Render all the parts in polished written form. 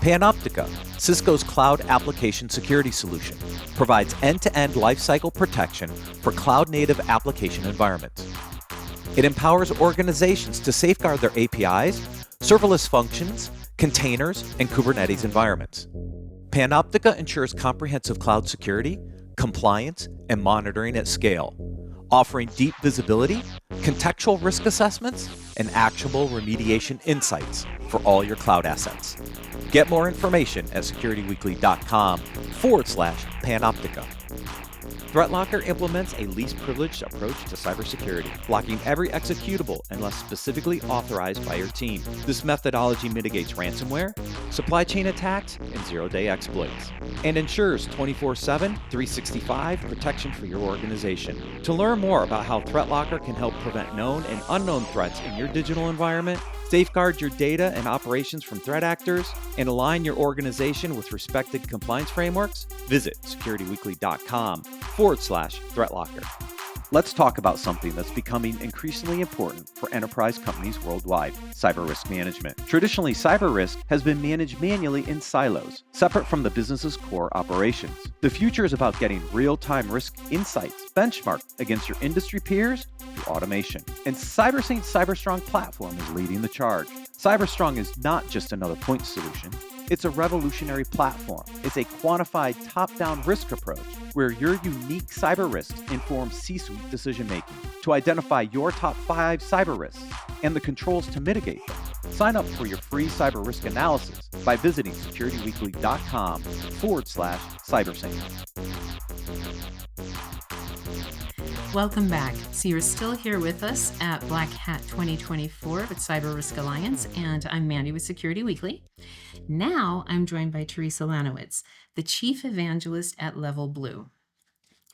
Panoptica, Cisco's cloud application security solution, provides end-to-end lifecycle protection for cloud-native application environments. It empowers organizations to safeguard their APIs, serverless functions, containers, and Kubernetes environments. Panoptica ensures comprehensive cloud security, compliance, and monitoring at scale, offering deep visibility, contextual risk assessments, and actionable remediation insights for all your cloud assets. Get more information at securityweekly.com/Panoptica. ThreatLocker implements a least privileged approach to cybersecurity, blocking every executable unless specifically authorized by your team. This methodology mitigates ransomware, supply chain attacks, and zero-day exploits, and ensures 24/7, 365 protection for your organization. To learn more about how ThreatLocker can help prevent known and unknown threats in your digital environment, safeguard your data and operations from threat actors, and align your organization with respected compliance frameworks, visit securityweekly.com/ThreatLocker. Let's talk about something that's becoming increasingly important for enterprise companies worldwide: cyber risk management. Traditionally, cyber risk has been managed manually in silos, separate from the business's core operations. The future is about getting real-time risk insights benchmarked against your industry peers through automation. And CyberSaint's CyberStrong platform is leading the charge. CyberStrong is not just another point solution. It's a revolutionary platform. It's a quantified top-down risk approach where your unique cyber risks inform C-suite decision-making to identify your top 5 cyber risks and the controls to mitigate them. Sign up for your free cyber risk analysis by visiting securityweekly.com/CyberSaint. Welcome back. So you're still here with us at Black Hat 2024 with Cyber Risk Alliance, and I'm Mandy with Security Weekly. Now I'm joined by Teresa Lanowitz, the Chief Evangelist at Level Blue.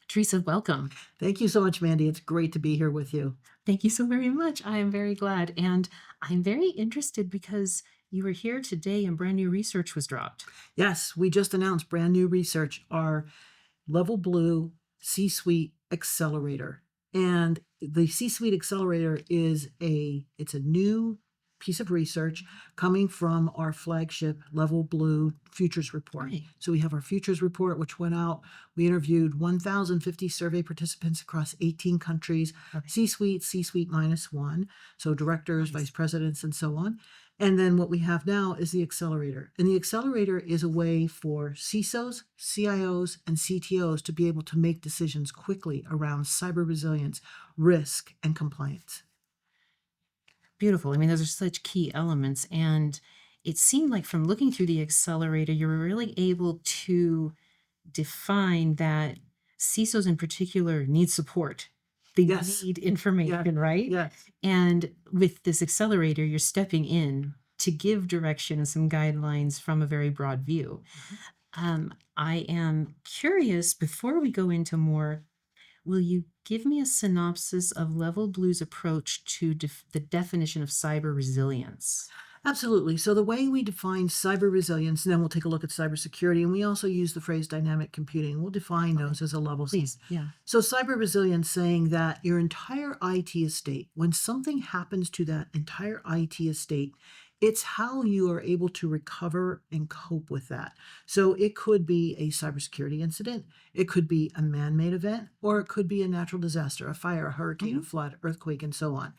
Teresa, welcome. Thank you so much, Mandy. It's great to be here with you. Thank you so very much. I am very glad. And I'm very interested because you were here today and brand new research was dropped. Yes, we just announced brand new research, our Level Blue C-Suite Accelerator. And the C-Suite Accelerator is it's a new piece of research coming from our flagship Level Blue Futures Report. Right. So we have our Futures Report, which went out. We interviewed 1,050 survey participants across 18 countries, Okay. C-Suite, C-Suite -1, so directors, vice presidents, and so on. And then what we have now is the Accelerator. And the Accelerator is a way for CISOs, CIOs, and CTOs to be able to make decisions quickly around cyber resilience, risk, and compliance. Beautiful. I mean, those are such key elements. And it seemed like from looking through the Accelerator, you were really able to define that CISOs in particular need support. They Yes. need information, right? Yes. And with this Accelerator, you're stepping in to give direction and some guidelines from a very broad view. I am curious, before we go into more, will you give me a synopsis of Level Blue's approach to the definition of cyber resilience? Absolutely. So the way we define cyber resilience, and then we'll take a look at cybersecurity, and we also use the phrase dynamic computing. We'll define those as a level. Please, yeah. So cyber resilience saying that your entire IT estate, when something happens to that entire IT estate, it's how you are able to recover and cope with that. So it could be a cybersecurity incident, it could be a man-made event, or it could be a natural disaster, a fire, a hurricane, a flood, earthquake, and so on.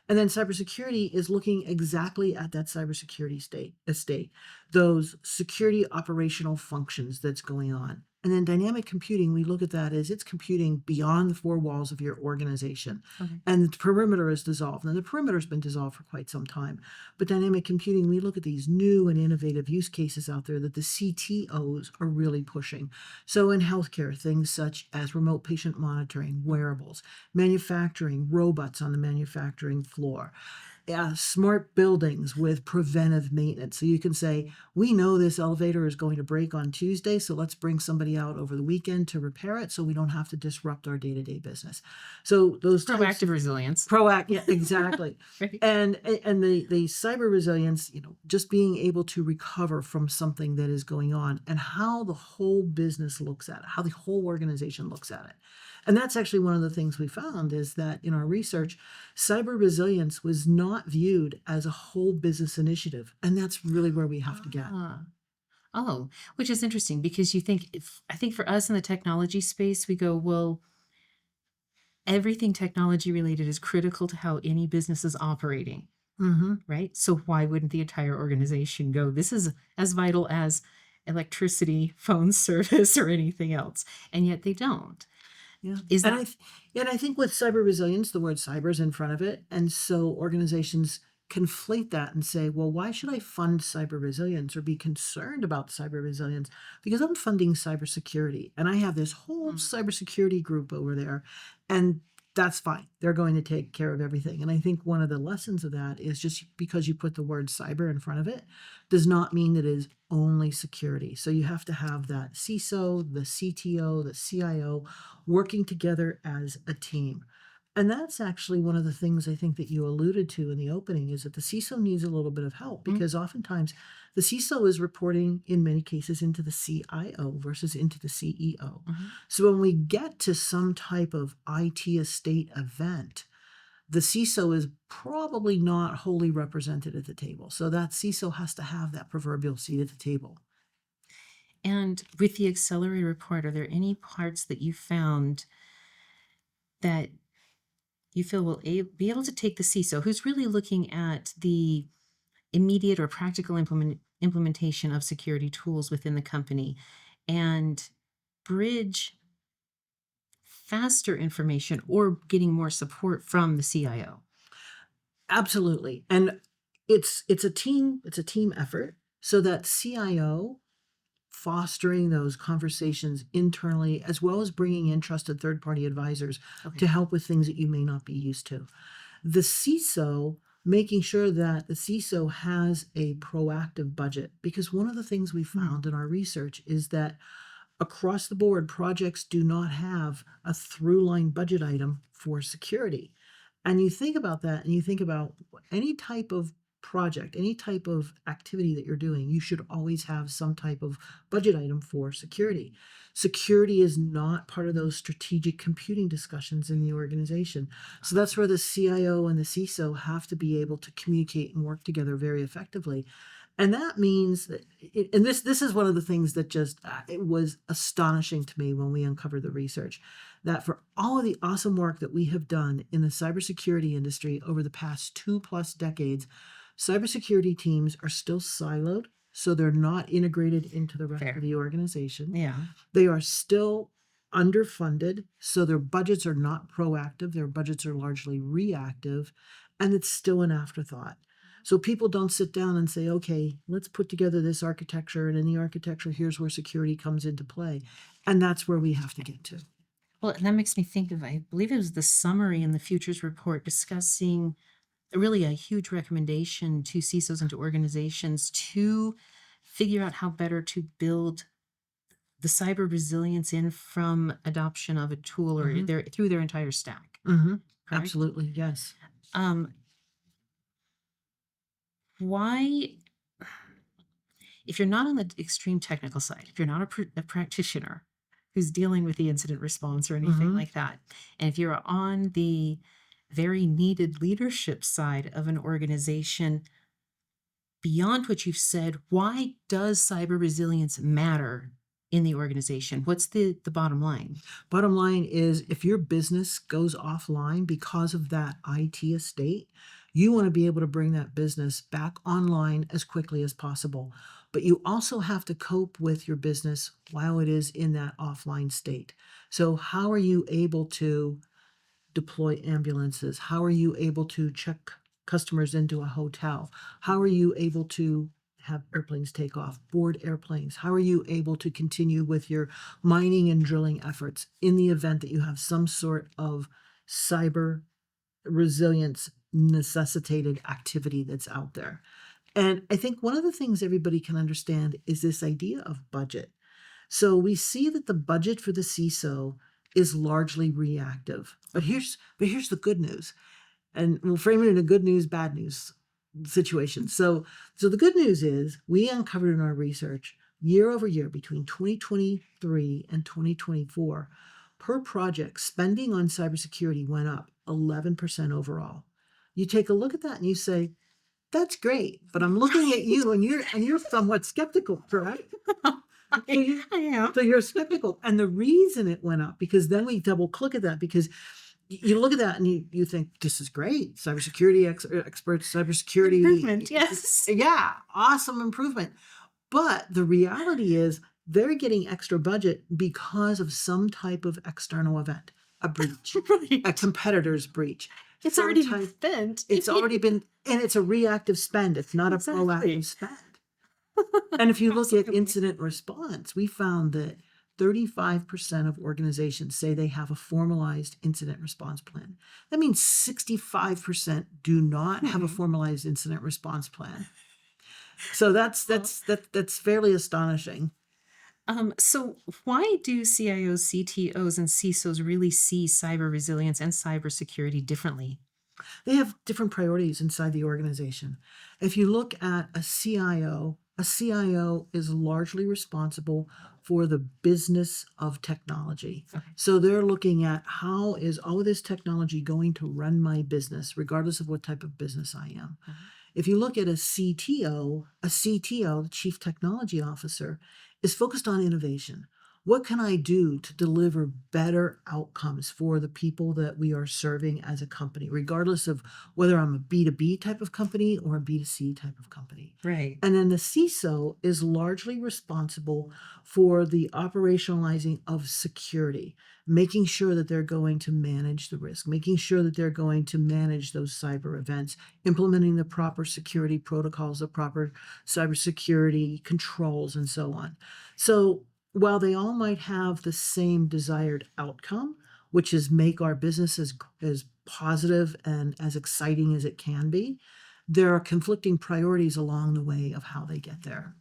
And then cybersecurity is looking exactly at that cybersecurity estate, those security operational functions that's going on. And then dynamic computing, we look at that as it's computing beyond the 4 walls of your organization. Okay. And the perimeter is dissolved. And the perimeter has been dissolved for quite some time. But dynamic computing, we look at these new and innovative use cases out there that the CTOs are really pushing. So in healthcare, things such as remote patient monitoring, wearables, manufacturing, robots on the manufacturing floor. Smart buildings with preventive maintenance. So you can say, we know this elevator is going to break on Tuesday, so let's bring somebody out over the weekend to repair it so we don't have to disrupt our day-to-day business. So those Proactive resilience. yeah, exactly. Right. And the cyber resilience, just being able to recover from something that is going on and how the whole business looks at it, how the whole organization looks at it. And that's actually one of the things we found is that in our research, cyber resilience was not not viewed as a whole business initiative. And that's really where we have to get. Ah. Oh, which is interesting because I think for us in the technology space, we go, well, everything technology related is critical to how any business is operating, Mm-hmm. right? So why wouldn't the entire organization go, this is as vital as electricity, phone service, or anything else? And yet they don't. Yeah. Is And that and I think with cyber resilience, the word cyber is in front of it. And so organizations conflate that and say, well, why should I fund cyber resilience or be concerned about cyber resilience? Because I'm funding cybersecurity and I have this whole Mm. cybersecurity group over there. And that's fine. They're going to take care of everything. And I think one of the lessons of that is just because you put the word cyber in front of it does not mean that it is only security. So you have to have that CISO, the CTO, the CIO working together as a team. And that's actually one of the things I think that you alluded to in the opening is that the CISO needs a little bit of help Mm. because oftentimes the CISO is reporting in many cases into the CIO versus into the CEO. Mhm. So when we get to some type of IT estate event, the CISO is probably not wholly represented at the table. So that CISO has to have that proverbial seat at the table. And with the Accelerator report, are there any parts that you found that you feel will be able to take the CISO, who's really looking at the immediate or practical implementation of security tools within the company, and bridge faster information or getting more support from the CIO? Absolutely. And it's a team effort. So that CIO fostering those conversations internally, as well as bringing in trusted third party advisors Okay. to help with things that you may not be used to. The CISO, making sure that the CISO has a proactive budget, because one of the things we found in our research is that across the board, projects do not have a through line budget item for security. And you think about that and you think about any type of project, any type of activity that you're doing, you should always have some type of budget item for security. Security is not part of those strategic computing discussions in the organization. So that's where the CIO and the CISO have to be able to communicate and work together very effectively. And that means that, and this is one of the things that just it was astonishing to me when we uncovered the research, that for all of the awesome work that we have done in the cybersecurity industry over the past 2+ decades, cybersecurity teams are still siloed, so they're not integrated into the rest Fair. of the organization. Yeah. They are still underfunded, so their budgets are not proactive, their budgets are largely reactive, and it's still an afterthought. So people don't sit down and say, okay, let's put together this architecture, and in the architecture, here's where security comes into play. And that's where we have to get to. Well, and that makes me think of, I believe it was the summary in the futures report discussing really a huge recommendation to CISOs and to organizations to figure out how better to build the cyber resilience in from adoption of a tool or through their entire stack. Correct? Absolutely, yes. Why, if you're not on the extreme technical side, if you're not a practitioner who's dealing with the incident response or anything like that, and if you're on the very needed leadership side of an organization, beyond what you've said, why does cyber resilience matter in the organization? What's the bottom line? Bottom line is if your business goes offline because of that IT estate, you want to be able to bring that business back online as quickly as possible. But you also have to cope with your business while it is in that offline state. So, how are you able to deploy ambulances? How are you able to check customers into a hotel? How are you able to have airplanes take off, board airplanes? How are you able to continue with your mining and drilling efforts in the event that you have some sort of cyber resilience necessitated activity that's out there? And I think one of the things everybody can understand is this idea of budget. So we see that the budget for the CISO is largely reactive. But here's the good news. And we'll frame it in a good news, bad news situation. So the good news is we uncovered in our research year over year between 2023 and 2024, per project, spending on cybersecurity went up 11% overall. you take a look at that and you say, that's great, but I'm looking at you and you're somewhat skeptical, correct? I am. So you're skeptical. And the reason it went up, because then we double click at that, because you look at that and you think, this is great. Cybersecurity experts, cybersecurity. Improvement, yes. Yeah, awesome improvement. But the reality is they're getting extra budget because of some type of external event, a breach, Right. a competitor's breach. It's some already been type- spent. It's already been, and it's a reactive spend. It's not Exactly. a proactive spend. And if you look at Absolutely. incident response, we found that 35% of organizations say they have a formalized incident response plan. That means 65% do not have a Mhm. formalized incident response plan. So that's fairly astonishing. So why do CIOs, CTOs, and CISOs really see cyber resilience and cybersecurity differently? They have different priorities inside the organization. If you look at a CIO is largely responsible for the business of technology. Okay. So they're looking at, how is all of this technology going to run my business, regardless of what type of business I am. Mhm. If you look at a CTO, the Chief Technology Officer, is focused on innovation. What can I do to deliver better outcomes for the people that we are serving as a company, regardless of whether I'm a B2B type of company or a B2C type of company? Right. And then the CISO is largely responsible for the operationalizing of security, making sure that they're going to manage the risk, making sure that they're going to manage those cyber events, implementing the proper security protocols, the proper cybersecurity controls, and so on. So while they all might have the same desired outcome, which is make our business as positive and as exciting as it can be, there are conflicting priorities along the way of how they get there.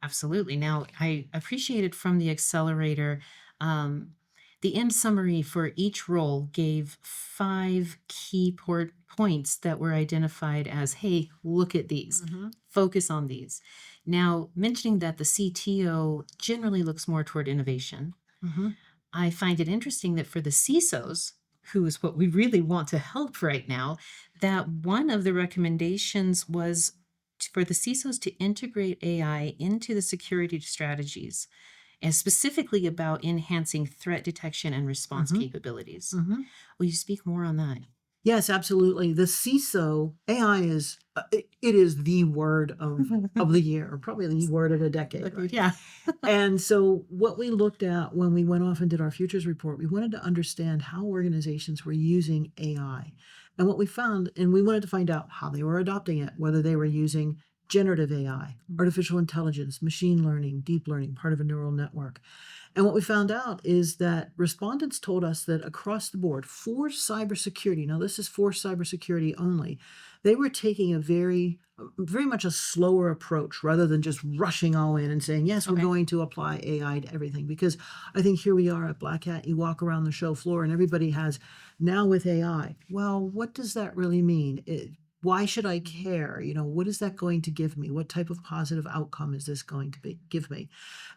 Absolutely. Now, I appreciated from the Accelerator, um, the end summary for each role gave 5 key points that were identified as, hey, look at these, focus on these. Now, mentioning that the CTO generally looks more toward innovation, Mhm. I find it interesting that for the CISOs, who is what we really want to help right now, that one of the recommendations was for the CISOs to integrate AI into the security strategies, and specifically about enhancing threat detection and response Mhm. capabilities. Mhm. Will you speak more on that? Yes, absolutely. The CISO AI is it is the word of the year, or probably the word of the decade, right? Yeah. And so what we looked at when we went off and did our futures report, we wanted to understand how organizations were using AI. And what we found, and we wanted to find out how they were adopting it, whether they were using generative AI, artificial intelligence, machine learning, deep learning, part of a neural network. And what we found out is that respondents told us that across the board for cybersecurity, now this is for cybersecurity only, they were taking a very much a slower approach rather than just rushing all in and saying, yes, we're Okay. going to apply AI to everything. Because I think here we are at Black Hat, you walk around the show floor and everybody has, now with AI. Well, what does that really mean? Why should I care? What is that going to give me? What type of positive outcome is this going to give me?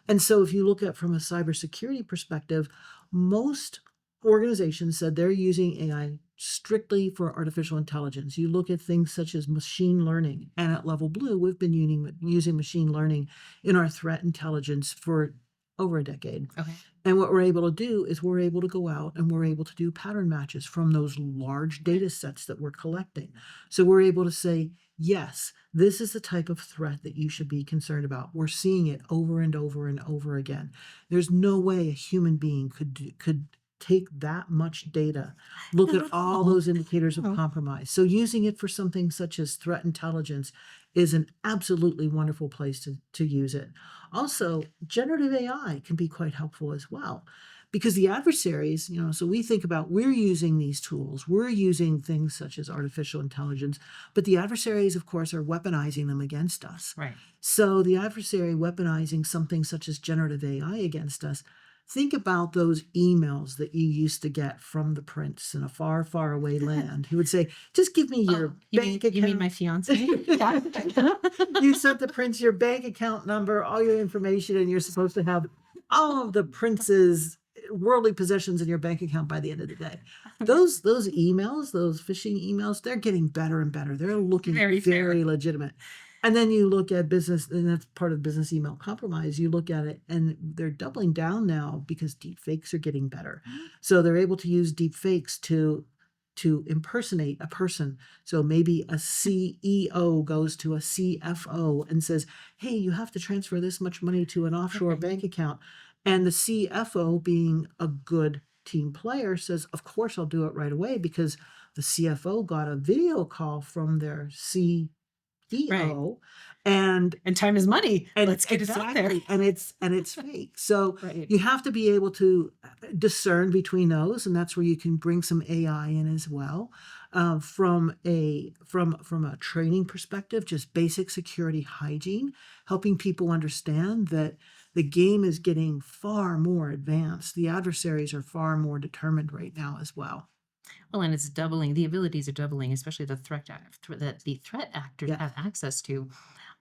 And so if you look at from a cybersecurity perspective, most organizations said they're using AI strictly for artificial intelligence. You look at things such as machine learning, and at Level Blue, we've been using machine learning in our threat intelligence for over a decade. Okay. And what we're able to do is we're able to go out and we're able to do pattern matches from those large data sets that we're collecting. So we're able to say, yes, this is the type of threat that you should be concerned about. We're seeing it over and over and over again. There's no way a human being could take that much data, look Not at at all all. those indicators of No. compromise. So using it for something such as threat intelligence is an absolutely wonderful place to use it. Also, generative AI can be quite helpful as well. Because the adversaries, so we think about, we're using these tools, we're using things such as artificial intelligence, but the adversaries, of course, are weaponizing them against us. Right. So the adversary weaponizing something such as generative AI against us, think about those emails that you used to get from the prince in a far, far away land. He would say, just give me your bank account. You mean my fiance? Yeah. You sent the prince your bank account number, all your information, and you're supposed to have all of the prince's worldly possessions in your bank account by the end of the day. Those emails, those phishing emails, they're getting better and better. They're looking Very fair. very legitimate. And then you look at business, and that's part of business email compromise. You look at it, and they're doubling down now because deep fakes are getting better. So they're able to use deep fakes to impersonate a person. So maybe a CEO goes to a CFO and says, "Hey, you have to transfer this much money to an offshore bank account." And the CFO, being a good team player, says, "Of course, I'll do it right away," because the CFO got a video call from their CEO, and time is money. and Let's get it out there. exactly, and it's fake. So Right. you have to be able to discern between those, and that's where you can bring some AI in as well. From a training perspective, just basic security hygiene, helping people understand that the game is getting far more advanced. The adversaries are far more determined right now as well. Well, and it's doubling. The abilities are doubling, especially the that the threat actors Yeah. have access to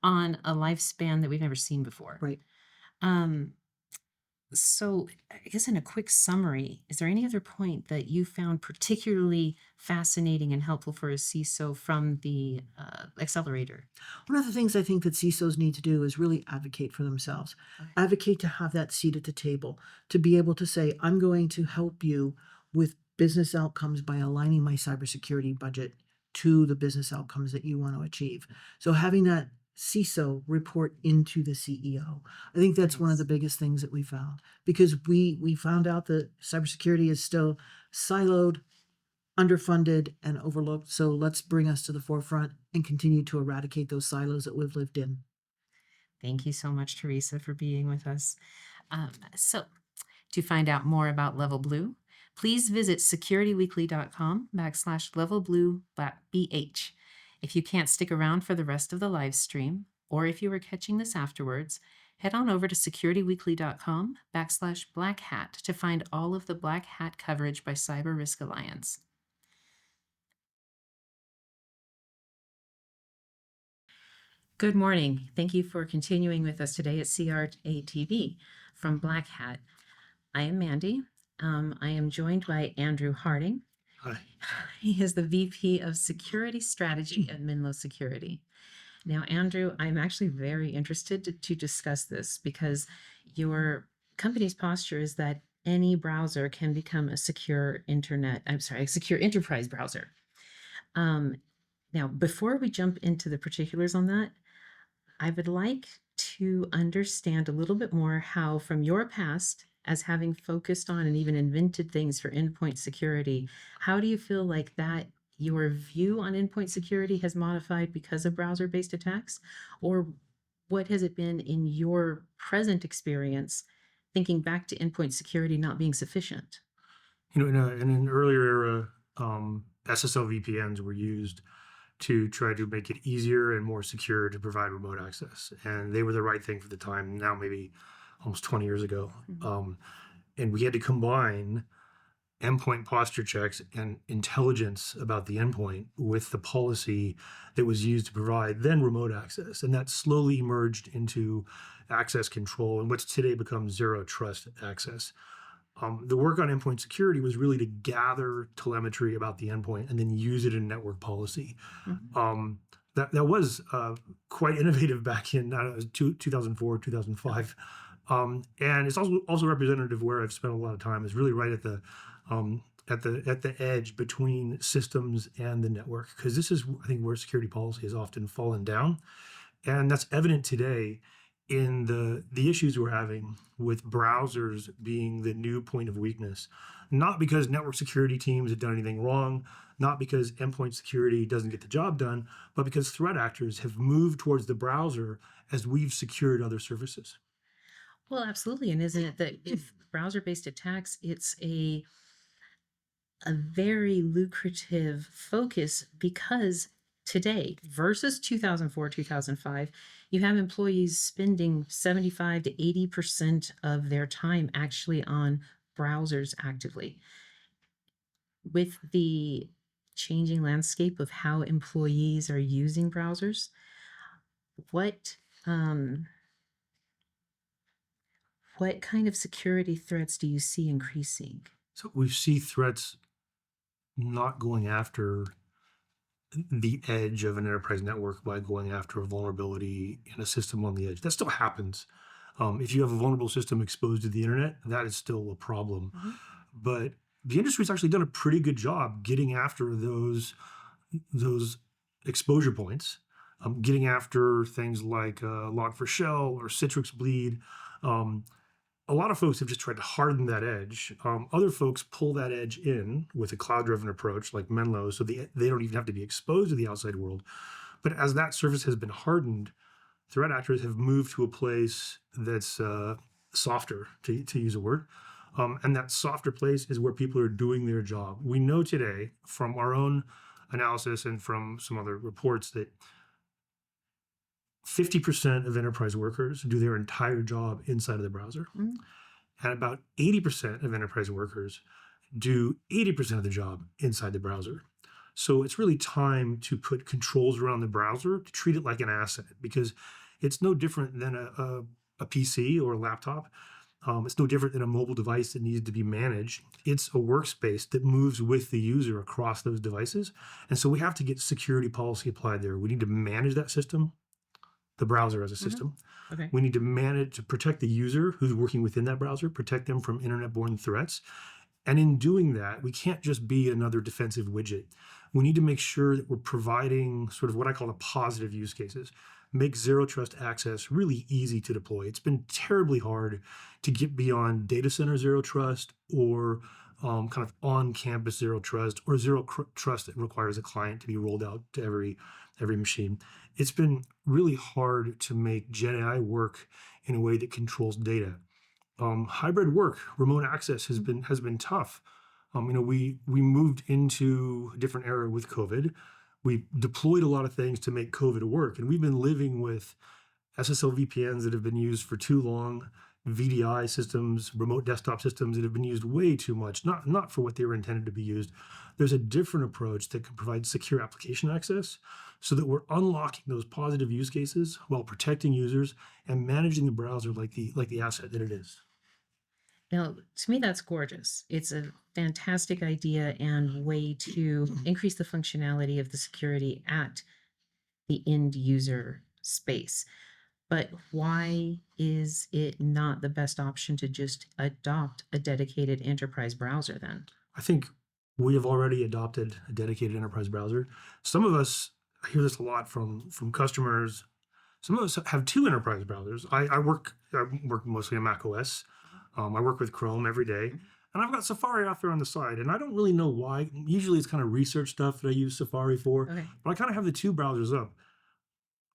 on a lifespan that we've never seen before. Right. Um, so I guess in a quick summary, is there any other point that you found particularly fascinating and helpful for a CISO from the Accelerator? One of the things I think that CISOs need to do is really advocate for themselves. Okay. Advocate to have that seat at the table, to be able to say, "I'm going to help you with business outcomes by aligning my cybersecurity budget to the business outcomes that you want to achieve." So having that CISO report into the CEO, I think that's one of the Nice. biggest things that we found, because we found out that cybersecurity is still siloed, underfunded, and overlooked. So let's bring us to the forefront and continue to eradicate those silos that we've lived in. Thank you so much, Teresa, for being with us. So, to find out more about Level Blue, please visit security.weekly.com/levelblue.bh. If you can't stick around for the rest of the live stream, or if you are catching this afterwards, head on over to securityweekly.com/black hat to find all of the Black Hat coverage by Cyber Risk Alliance. Good morning. Thank you for continuing with us today at CRA-TV from Black Hat. I am Mandy. I am joined by Andrew Harding. Hi. He is the VP of Security Strategy at Menlo Security. Now, Andrew, I'm actually very interested to discuss this because your company's posture is that any browser can become a secure a secure enterprise browser. Now, before we jump into the particulars on that, I would like to understand a little bit more how, from your past, as having focused on and even invented things for endpoint security, how do you feel like that your view on endpoint security has modified because of browser-based attacks? Or what has it been in your present experience, thinking back to endpoint security not being sufficient? In an earlier era, SSL VPNs were used to try to make it easier and more secure to provide remote access. And they were the right thing for the time, now maybe almost 20 years ago. And we had to combine endpoint posture checks and intelligence about the endpoint with the policy that was used to provide then remote access. And that slowly emerged into access control and what's today become zero trust access. The work on endpoint security was really to gather telemetry about the endpoint and then use it in network policy. That was quite innovative back in 2004, 2005. And it's also representative where I've spent a lot of time, is really right at the edge between systems and the network, because this is, I think, where security policy has often fallen down. And that's evident today in the issues we're having with browsers being the new point of weakness, not because network security teams have done anything wrong, not because endpoint security doesn't get the job done, but because threat actors have moved towards the browser as we've secured other services. Well, absolutely. And isn't it that if browser-based attacks, it's a very lucrative focus, because today versus 2004, 2005, you have employees spending 75 to 80% of their time actually on browsers actively. With the changing landscape of how employees are using browsers, what what kind of security threats do you see increasing? So we see threats not going after the edge of an enterprise network by going after a vulnerability in a system on the edge. That still happens. If you have a vulnerable system exposed to the internet, that is still a problem. Mhm. But the industry's actually done a pretty good job getting after those exposure points, getting after things like Log4Shell or Citrix Bleed. Um, a lot of folks have just tried to harden that edge. Other folks pull that edge in with a cloud-driven approach like Menlo, so they don't even have to be exposed to the outside world. But as that surface has been hardened, threat actors have moved to a place that's softer, to use a word. And that softer place is where people are doing their job. We know today from our own analysis and from some other reports that 50% of enterprise workers do their entire job inside of the browser. Mm. And about 80% of enterprise workers do 80% of the job inside the browser. So it's really time to put controls around the browser to treat it like an asset, because it's no different than a PC or a laptop. It's no different than a mobile device that needs to be managed. It's a workspace that moves with the user across those devices. And so we have to get security policy applied there. We need to manage that system, the browser as a system. Okay. We need to manage to protect the user who's working within that browser, protect them from internet-borne threats. And in doing that, we can't just be another defensive widget. We need to make sure that we're providing sort of what I call the positive use cases. Make zero trust access really easy to deploy. It's been terribly hard to get beyond data center zero trust or kind of on-campus zero trust or trust that requires a client to be rolled out to every machine. It's been really hard to make Gen AI work in a way that controls data. Hybrid work, remote access has been tough. We moved into a different era with COVID. We deployed a lot of things to make COVID work, and we've been living with SSL VPNs that have been used for too long, VDI systems, remote desktop systems that have been used way too much, not for what they were intended to be used. There's a different approach that can provide secure application access so that we're unlocking those positive use cases while protecting users and managing the browser like the asset that it is. Now, to me, that's gorgeous. It's a fantastic idea and way to increase the functionality of the security at the end user space. But why is it not the best option to just adopt a dedicated enterprise browser then? I think we have already adopted a dedicated enterprise browser. Some of us, I hear this a lot from customers. Some of us have two enterprise browsers. I work mostly on Mac OS. I work with Chrome every day, and I've got Safari out there on the side, and I don't really know why. Usually it's kind of research stuff that I use Safari for, Okay. but I kind of have the two browsers up.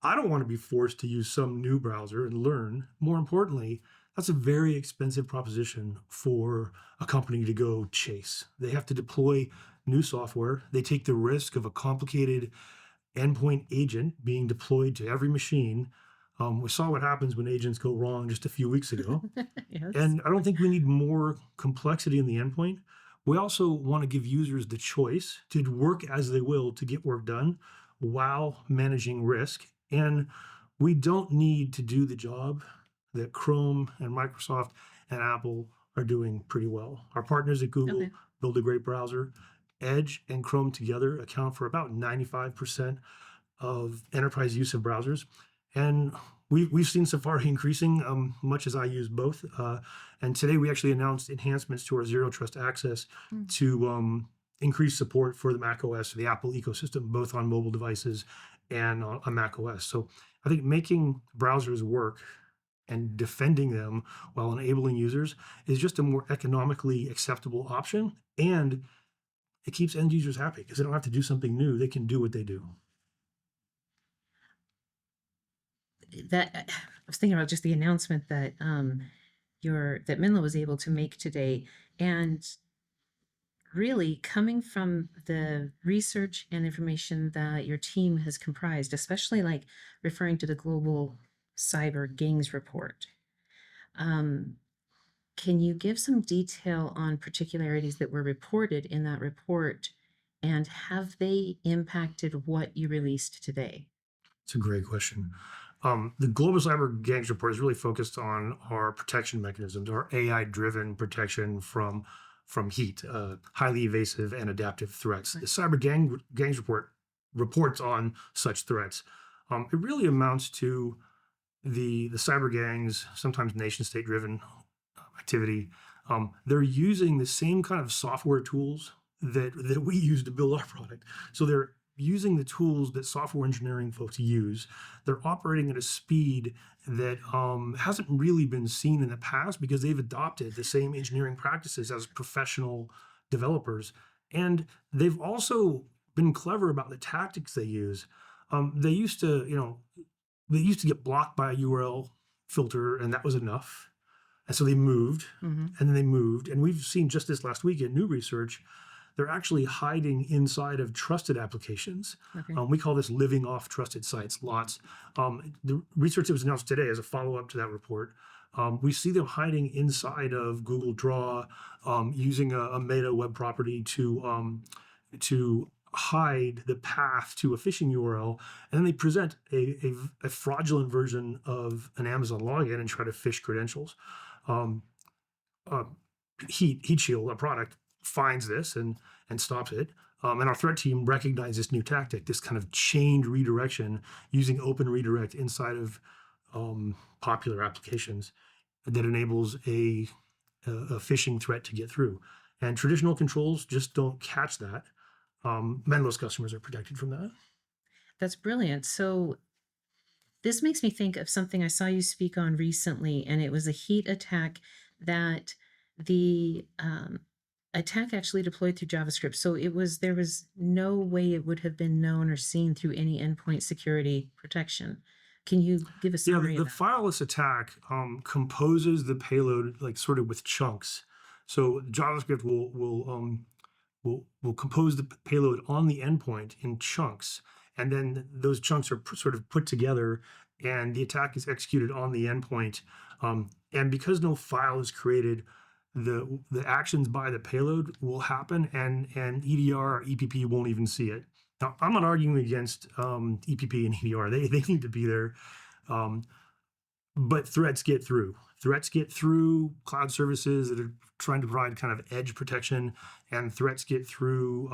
I don't want to be forced to use some new browser and learn. More importantly, that's a very expensive proposition for a company to go chase. They have to deploy new software. They take the risk of a complicated endpoint agent being deployed to every machine. We saw what happens when agents go wrong just a few weeks ago. Yes. And I don't think we need more complexity in the endpoint. We also want to give users the choice to work as they will to get work done while managing risk. And we don't need to do the job that Chrome and Microsoft and Apple are doing pretty well. Our partners at Google Okay. build a great browser. Edge and Chrome together account for about 95% of enterprise use of browsers. And we've seen Safari increasing, much as I use both. And today we actually announced enhancements to our zero trust access to increase support for the Mac OS, the Apple ecosystem, both on mobile devices and on Mac OS. So I think making browsers work and defending them while enabling users is just a more economically acceptable option. And it keeps end users happy because they don't have to do something new. They can do what they do. That I was thinking about just the announcement that that Menlo was able to make today, and really coming from the research and information that your team has comprised, especially like referring to the global cyber gangs report. Can you give some detail on particularities that were reported in that report, and have they impacted what you released today? It's a great question. The Global Cyber Gangs report is really focused on our protection mechanisms, our AI-driven protection from heat, highly evasive and adaptive threats. Right. The Gangs report reports on such threats. It really amounts to the cyber gangs, sometimes nation-state driven activity. They're using the same kind of software tools that we use to build our product. So they're using the tools that software engineering folks use. They're operating at a speed that hasn't really been seen in the past because they've adopted the same engineering practices as professional developers. And they've also been clever about the tactics they use. They used to, they used to get blocked by a URL filter, and that was enough. And so they moved, and then they moved. And we've seen just this last week in new research, they're actually hiding inside of trusted applications. Okay. We call this living off trusted sites, lots. The research that was announced today as a follow-up to that report, we see them hiding inside of Google Draw, using a meta web property to hide the path to a phishing URL, and then they present a fraudulent version of an Amazon login and try to phish credentials. Heat Shield, a product, finds this and stops it. And our threat team recognized this new tactic, this kind of chained redirection using open redirect inside of popular applications that enables a phishing threat to get through. And traditional controls just don't catch that. Menlo's customers are protected from that. That's brilliant. So this makes me think of something I saw you speak on recently, and it was a heat attack that the attack actually deployed through JavaScript. So there was no way it would have been known or seen through any endpoint security protection. Can you give a summary the of that? Fireless attack composes the payload like sort of with chunks. So JavaScript will compose the payload on the endpoint in chunks, and then those chunks are sort of put together, and the attack is executed on the endpoint. And because no file is created, the actions by the payload will happen, and EDR or EPP won't even see it. Now, I'm not arguing against EPP and EDR; they need to be there. But threats get through. Threats get through cloud services that are trying to provide kind of edge protection, and threats get through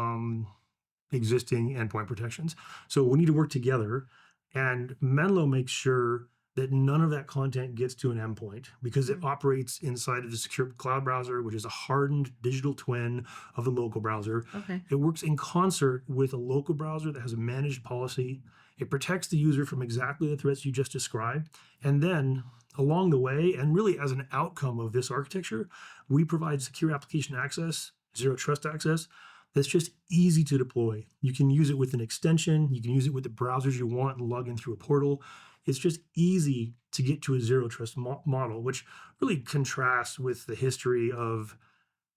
existing endpoint protections. So we need to work together, and Menlo makes sure that none of that content gets to an endpoint because it operates inside of the secure cloud browser, which is a hardened digital twin of the local browser. Okay. It works in concert with a local browser that has a managed policy. It protects the user from exactly the threats you just described. And then along the way, and really as an outcome of this architecture, we provide secure application access, zero trust access, that's just easy to deploy. You can use it with an extension. You can use it with the browsers you want and log in through a portal. It's just easy to get to a zero trust model, which really contrasts with the history of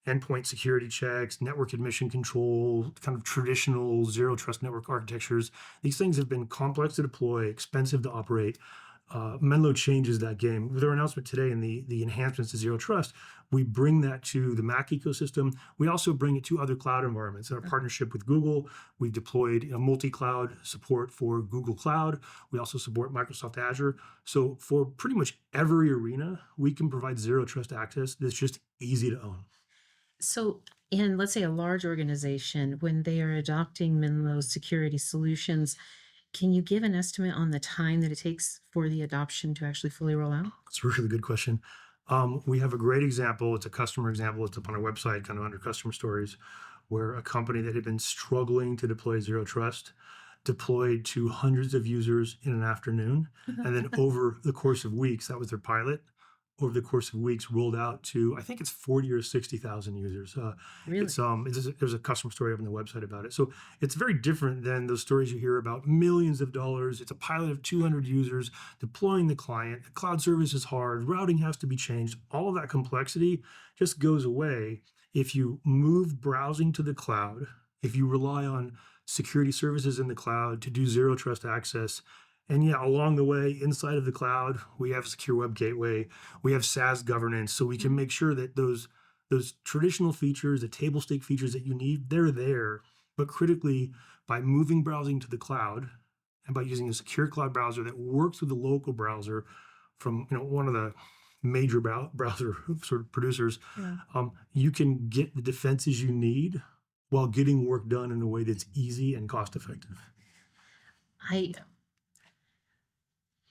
endpoint security checks, network admission control, kind of traditional zero trust network architectures. These things have been complex to deploy, expensive to operate. Menlo changes that game. With our announcement today and the enhancements to zero trust, we bring that to the Mac ecosystem. We also bring it to other cloud environments. In our partnership with Google, we've deployed a multi-cloud support for Google Cloud. We also support Microsoft Azure. So for pretty much every arena, we can provide zero trust access that's just easy to own. So in, let's say, a large organization, when they are adopting Menlo's security solutions, can you give an estimate on the time that it takes for the adoption to actually fully roll out? That's a really good question. We have a great example. It's a customer example. It's up on our website, kind of under customer stories, where a company that had been struggling to deploy zero trust deployed to hundreds of users in an afternoon. And then over the course of weeks, that was their pilot, over the course of weeks rolled out to, I think it's 40 or 60,000 users. Really? There's a customer story up on the website about it. So it's very different than those stories you hear about millions of dollars. It's a pilot of 200 users deploying the client. The cloud service is hard. Routing has to be changed. All of that complexity just goes away if you move browsing to the cloud, if you rely on security services in the cloud to do zero trust access. And yeah, along the way, inside of the cloud, we have secure web gateway, we have SaaS governance, so we can make sure that those traditional features, the table stake features that you need, they're there. But critically, by moving browsing to the cloud and by using a secure cloud browser that works with the local browser from one of the major browser sort of producers, Yeah. you can get the defenses you need while getting work done in a way that's easy and cost effective.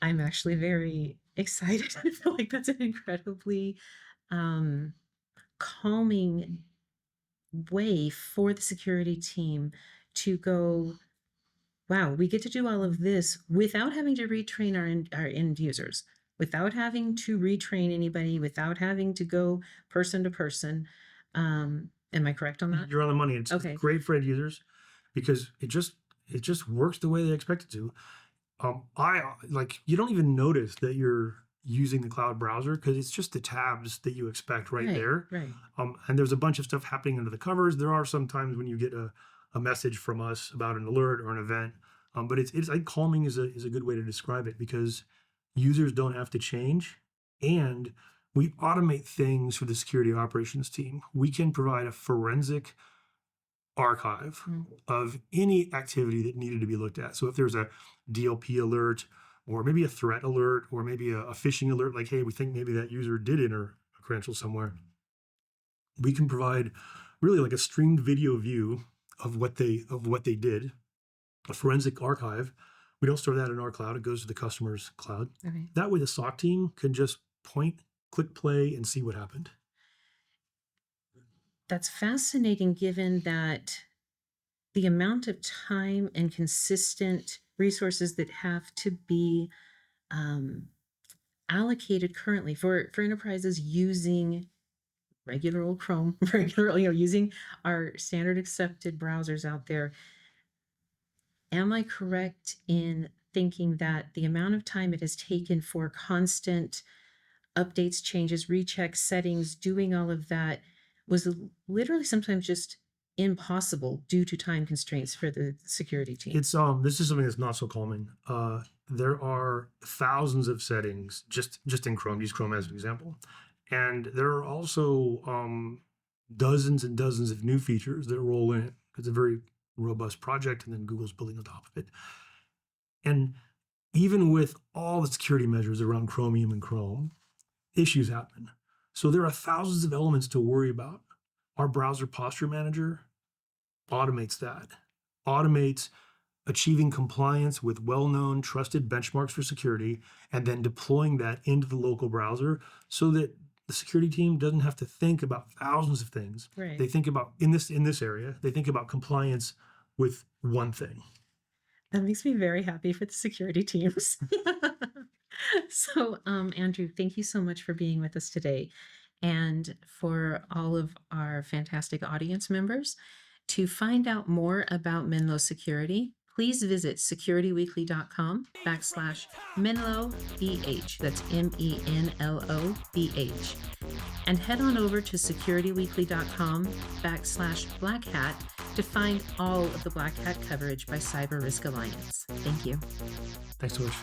I'm actually very excited. I feel like that's an incredibly calming way for the security team to go, wow, we get to do all of this without having to retrain our end users, without having to retrain anybody, without having to go person to person. Am I correct on that? You're on the money. It's Okay. great for end users because it just works the way they expect it to. You don't even notice that you're using the cloud browser because it's just the tabs that you expect right there. Right. And there's a bunch of stuff happening under the covers. There are some times when you get a message from us about an alert or an event. But it's like calming is a good way to describe it because users don't have to change, and we automate things for the security operations team. We can provide a forensic archive of any activity that needed to be looked at. So if there's a DLP alert or maybe a threat alert or maybe a phishing alert, like, hey, we think maybe that user did enter a credential somewhere, we can provide really like a streamed video view of what they did, a forensic archive. We don't store that in our cloud. It goes to the customer's cloud. Okay. That way the SOC team can just point, click play, and see what happened. That's fascinating given that the amount of time and consistent resources that have to be allocated currently for enterprises using regular old Chrome, using our standard accepted browsers out there. Am I correct in thinking that the amount of time it has taken for constant updates, changes, rechecks, settings, doing all of that was literally sometimes just impossible due to time constraints for the security team? It's this is something that's not so calming. There are thousands of settings just in Chrome. Use Chrome as an example, and there are also dozens and dozens of new features that roll in. It's a very robust project, and then Google's building on top of it. And even with all the security measures around Chromium and Chrome, issues happen. So there are thousands of elements to worry about. Our browser posture manager automates that, automates achieving compliance with well-known trusted benchmarks for security, and then deploying that into the local browser so that the security team doesn't have to think about thousands of things. Right. They think about in this area, they think about compliance with one thing. That makes me very happy for the security teams. So, Andrew, thank you so much for being with us today. And for all of our fantastic audience members, to find out more about Menlo Security, please visit securityweekly.com/MenloBH. That's MENLOBH. And head on over to securityweekly.com/Black Hat to find all of the Black Hat coverage by Cyber Risk Alliance. Thank you. Thanks so much.